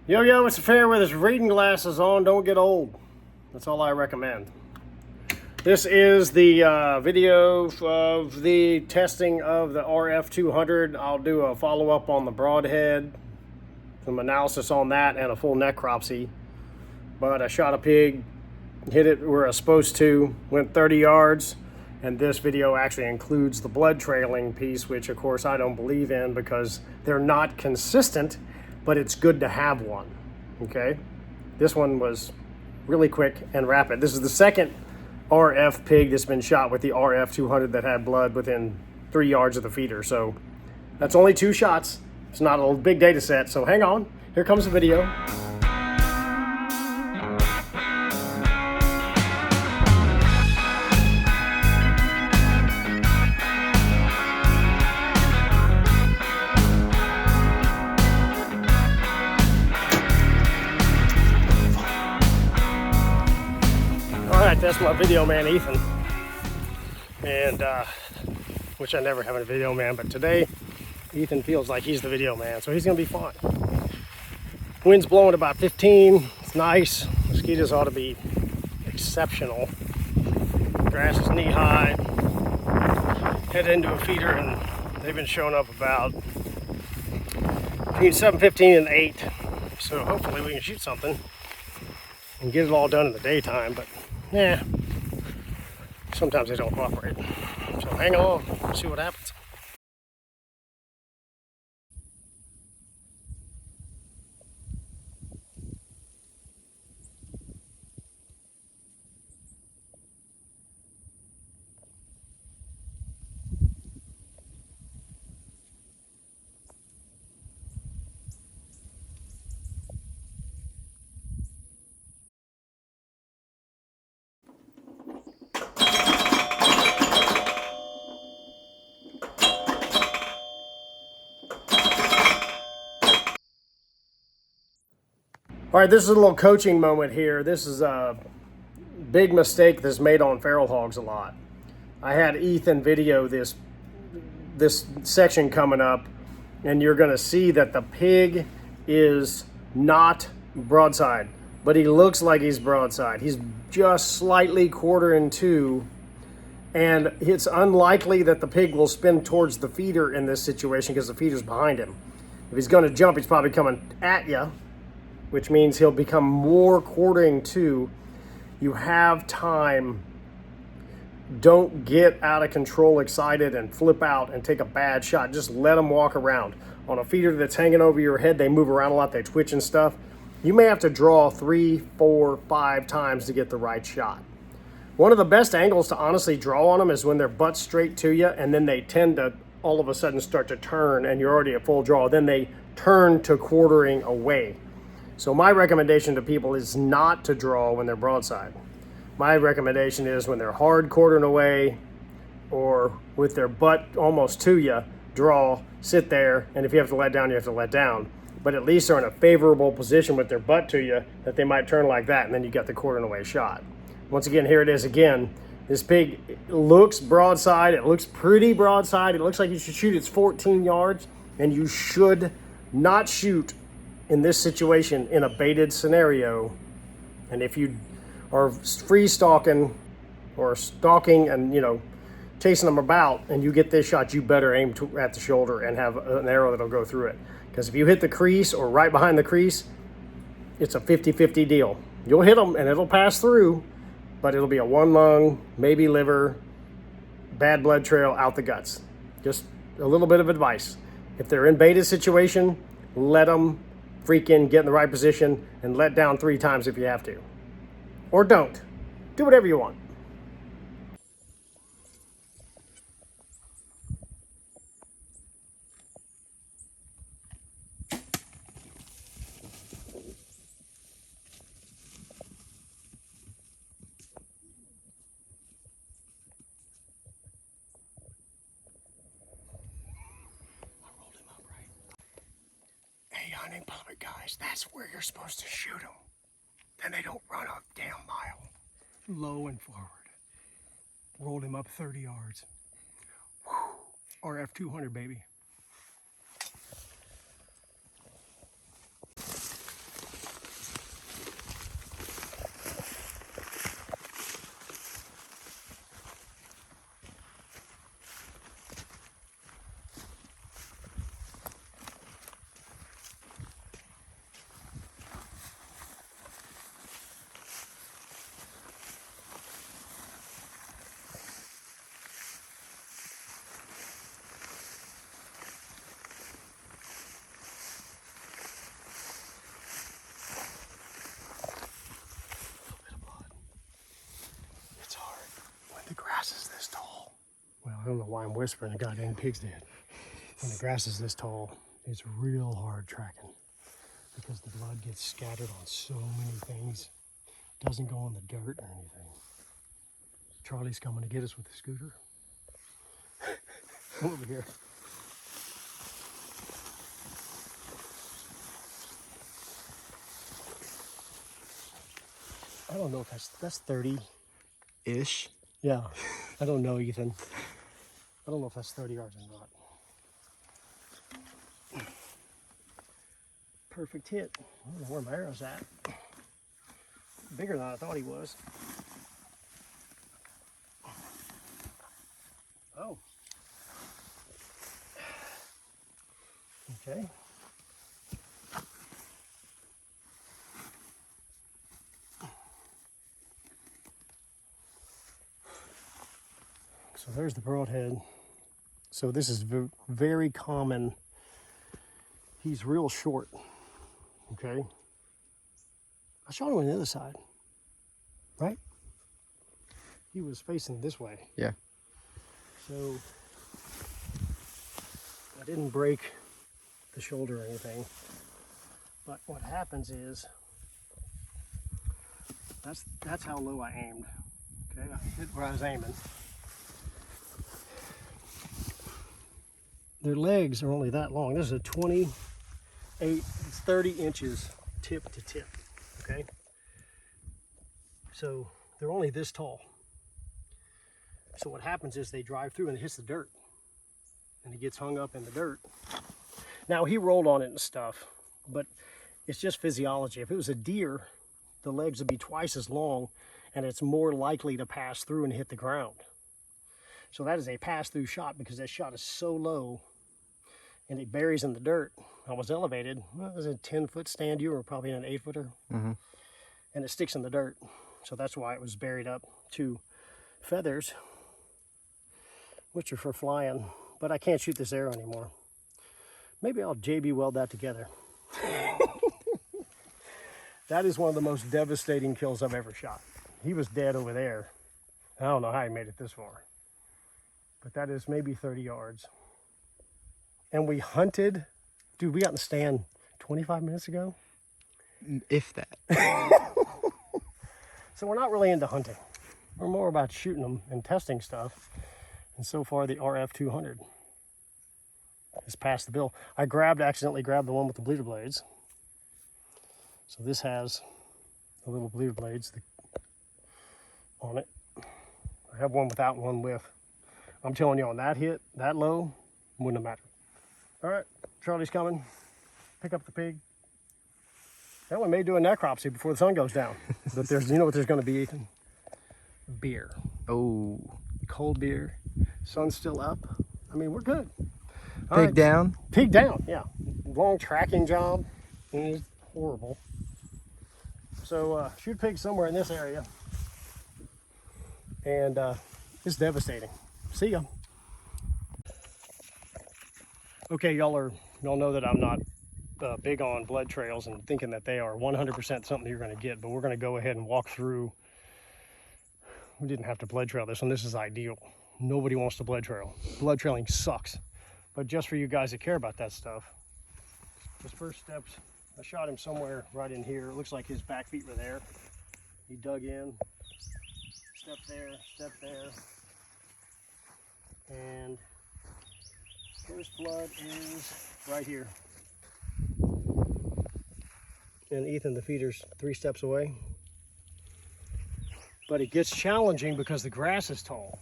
Yo, yo, it's a fair with his reading glasses on. Don't get old. That's all I recommend. This is the video of the testing of the RF200. I'll do a follow-up on the Broadhead, some analysis on that, and a full necropsy. But I shot a pig, hit it where I was supposed to, went 30 yards, and this video actually includes the blood trailing piece, which of course I don't believe in because they're not consistent, but it's good to have one, okay? This one was really quick and rapid. This is the second RF pig that's been shot with the RF200 that had blood within 3 yards of the feeder. So that's only 2 shots. It's not a big data set, so hang on. Here comes the video. Alright, that's my video man, Ethan. And, which I never have a video man, but today, Ethan feels like he's the video man, so he's gonna be fine. Wind's blowing about 15, it's nice. Mosquitoes ought to be exceptional. Grass is knee high. Head into a feeder, and they've been showing up about between 7:15 and 8. So hopefully we can shoot something and get it all done in the daytime, but yeah, sometimes they don't cooperate. So hang on, see what happens. All right, this is a little coaching moment here. This is a big mistake that's made on feral hogs a lot. I had Ethan video this section coming up, and you're gonna see that the pig is not broadside, but he looks like he's broadside. He's just slightly quarter in two, and it's unlikely that the pig will spin towards the feeder in this situation because the feeder's behind him. If he's gonna jump, he's probably coming at you, which means he'll become more quartering to. You have time. Don't get out of control, excited, and flip out and take a bad shot. Just let them walk around. On a feeder that's hanging over your head, they move around a lot, they twitch and stuff. You may have to draw 3, 4, 5 times to get the right shot. One of the best angles to honestly draw on them is when they're butt straight to you, and then they tend to all of a sudden start to turn, and you're already at full draw. Then they turn to quartering away. So my recommendation to people is not to draw when they're broadside. My recommendation is when they're hard quartering away or with their butt almost to you, draw, sit there, and if you have to let down, you have to let down. But at least they're in a favorable position with their butt to you that they might turn like that, and then you got the quartering away shot. Once again, here it is again. This pig looks broadside. It looks pretty broadside. It looks like you should shoot. It's 14 yards, and you should not shoot in this situation in a baited scenario. And if you are free stalking or stalking and chasing them about and you get this shot, you better aim at the shoulder and have an arrow that'll go through it, because if you hit the crease or right behind the crease, it's a 50-50 deal. You'll hit them and it'll pass through, but it'll be a one lung, maybe liver, bad blood trail out the guts. Just a little bit of advice. If they're in baited situation, let them freaking get in the right position and let down 3 times if you have to. Or don't. Do whatever you want. Hey, hunting public guys, that's where you're supposed to shoot them. Then they don't run a damn mile. Low and forward. Rolled him up 30 yards. Whew. RF200, baby. why I'm whispering. The goddamn pig's dead. When the grass is this tall, it's real hard tracking because the blood gets scattered on so many things. It doesn't go on the dirt or anything. Charlie's coming to get us with the scooter. Come over here. I don't know if that's 30-ish. Yeah, I don't know, Ethan. I don't know if that's 30 yards or not. Perfect hit. I don't know where my arrow's at. Bigger than I thought he was. Oh. Okay. So there's the broadhead. So this is very common. He's real short, okay? I shot him on the other side, right? He was facing this way. Yeah. So I didn't break the shoulder or anything, but what happens is, that's how low I aimed, okay? I hit where I was aiming. Their legs are only that long. This is a 30 inches tip to tip, okay? So they're only this tall. So what happens is they drive through and it hits the dirt and he gets hung up in the dirt. Now he rolled on it and stuff, but it's just physiology. If it was a deer, the legs would be twice as long and it's more likely to pass through and hit the ground. So that is a pass-through shot because that shot is so low and it buries in the dirt. I was elevated. Well, it was a 10-foot stand. You were probably in an 8-footer. Mm-hmm. And it sticks in the dirt. So that's why it was buried up to feathers, which are for flying. But I can't shoot this arrow anymore. Maybe I'll JB weld that together. That is one of the most devastating kills I've ever shot. He was dead over there. I don't know how he made it this far. But that is maybe 30 yards. And we hunted. Dude, we got in the stand 25 minutes ago. If that. So we're not really into hunting. We're more about shooting them and testing stuff. And so far the RF200 has passed the bill. I accidentally grabbed the one with the bleeder blades. So this has the little bleeder blades on it. I have one without and one with. I'm telling you, on that hit, that low, wouldn't have mattered. All right, Charlie's coming. Pick up the pig. That one may do a necropsy before the sun goes down. But you know what there's going to be, Ethan? Beer. Oh. Cold beer. Sun's still up. I mean, we're good. All Pig right. down? Pig down, yeah. Long tracking job. It's horrible. So shoot pig somewhere in this area. And it's devastating. See ya. Okay, y'all know that I'm not big on blood trails and thinking that they are 100% something you're going to get, but we're going to go ahead and walk through. We didn't have to blood trail this one. This is ideal. Nobody wants to blood trail. Blood trailing sucks. But just for you guys that care about that stuff, his first steps, I shot him somewhere right in here. It looks like his back feet were there. He dug in, step there, and first blood is right here. And Ethan, the feeder's 3 steps away. But it gets challenging because the grass is tall.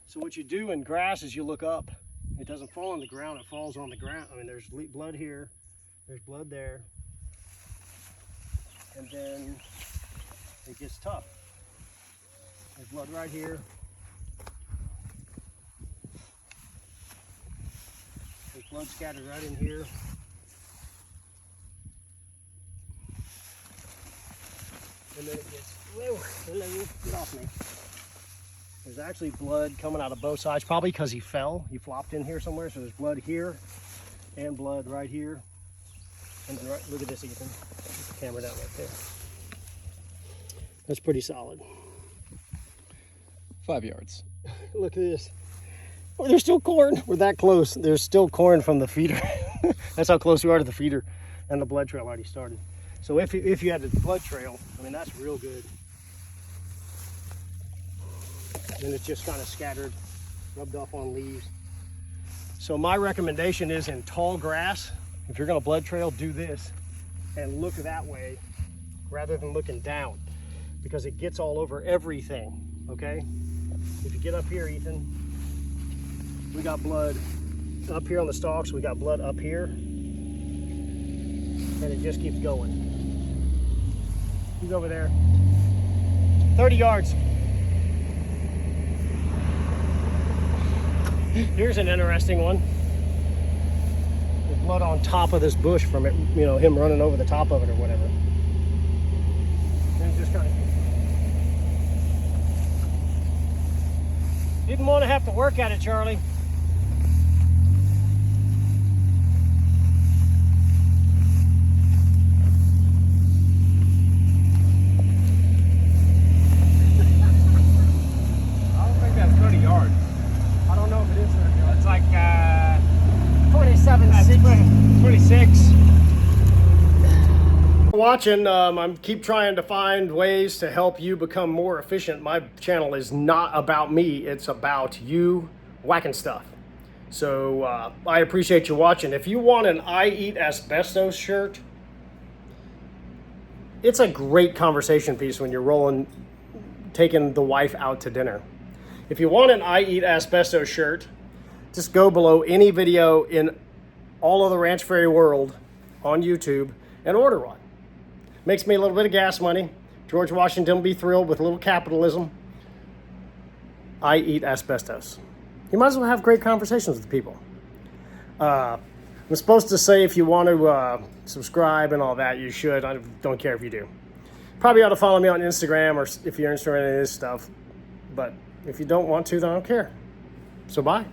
So what you do in grass is you look up. It doesn't fall on the ground, it falls on the ground. I mean, there's blood here, there's blood there. And then it gets tough. There's blood right here. There's blood scattered right in here. And then it gets, hello, get off me. There's actually blood coming out of both sides, probably because he fell. He flopped in here somewhere, so there's blood here and blood right here. And then look at this, Ethan. Put the camera down right there. That's pretty solid. 5 yards. Look at this. There's still corn. We're that close. There's still corn from the feeder. That's how close we are to the feeder, and the blood trail already started. So if you had the blood trail, I mean, that's real good. And it's just kind of scattered, rubbed off on leaves. So my recommendation is in tall grass, if you're gonna blood trail, do this and look that way rather than looking down, because it gets all over everything, okay? If you get up here, Ethan, we got blood up here on the stalks, we got blood up here, and it just keeps going. He's over there. 30 yards. Here's an interesting one. There's blood on top of this bush from it, you know, him running over the top of it or whatever. And just kind of didn't want to have to work at it, Charlie. I don't think that's 30 yards. I don't know if it is 30 yards. It's like 27, 26. Watching, I keep trying to find ways to help you become more efficient. My channel is not about me, it's about you whacking stuff. So I appreciate you watching. If you want an I Eat Asbestos shirt, it's a great conversation piece when you're taking the wife out to dinner. If you want an I Eat Asbestos shirt, just go below any video in all of the Ranch Fairy world on YouTube and order one. Makes me a little bit of gas money. George Washington will be thrilled with a little capitalism. I Eat Asbestos. You might as well have great conversations with people. I'm supposed to say if you want to subscribe and all that, you should. I don't care if you do. Probably ought to follow me on Instagram or if you're interested in any of this stuff. But if you don't want to, then I don't care. So bye.